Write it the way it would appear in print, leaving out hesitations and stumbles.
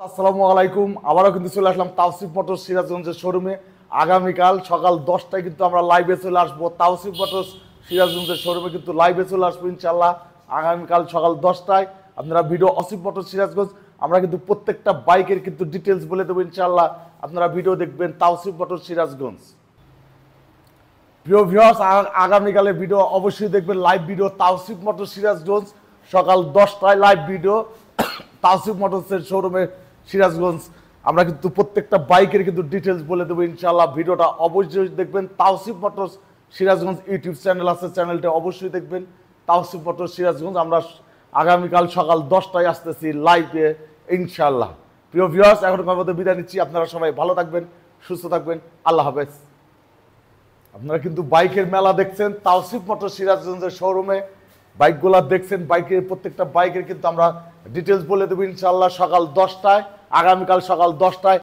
আসসালামু আলাইকুম। আবারও কিন্তু চলে আসলাম তাওসিফ মোটরস সিরাজগঞ্জের শোরুমে। আগামীকাল সকাল 10টায় কিন্তু আমরা লাইভে চলে আসবো। তাওসিফ মোটরস সিরাজগঞ্জের শোরুমে কিন্তু লাইভে চলে আসবো ইনশাল্লাহ আগামীকাল সকাল 10টায়। আপনারা ভিডিও আসিফ মোটরস সিরাজগঞ্জ, আমরা কিন্তু প্রত্যেকটা বাইকের কিন্তু ডিটেলস বলে দেবো ইনশাল্লাহ। আপনারা ভিডিও দেখবেন তাওসিফ মোটরস সিরাজগঞ্জ। প্রিয় ভিউয়ার্স, আগামীকালের ভিডিও অবশ্যই দেখবেন, live video Tawsif motors Sirajganj সকাল 10টায় লাইভ ভিডিও তাওসিফ মোটরসের শোরুমে সিরাজগঞ্জ। আমরা কিন্তু প্রত্যেকটা বাইকের কিন্তু ডিটেলস বলে দেবো ইনশাআল্লাহ। ভিডিওটা অবশ্যই দেখবেন। Tawsif motors Sirajganj YouTube channel আছে, চ্যানেলটা অবশ্যই দেখবেন তাওসিফ মোটরস সিরাজগঞ্জ। আমরা আগামীকাল সকাল 10টায় আসতেছি লাইভে ইনশাআল্লাহ। প্রিয় ভিউয়ার্স, এখনকার মধ্যে বিদায় নিচ্ছি। আপনারা সবাই ভালো থাকবেন, সুস্থ থাকবেন। আল্লাহ হাফেজ। আপনারা কিন্তু বাইকের মেলা দেখছেন তাওসিফ মোটরস সিরাজগঞ্জের শোরুমে। বাইকগুলা দেখছেন, বাইকের প্রত্যেকটা বাইকের কিন্তু আমরা ডিটেলস বলে দেবো ইনশাআল্লাহ সকাল 10টায়, আগামীকাল সকাল 10টায়।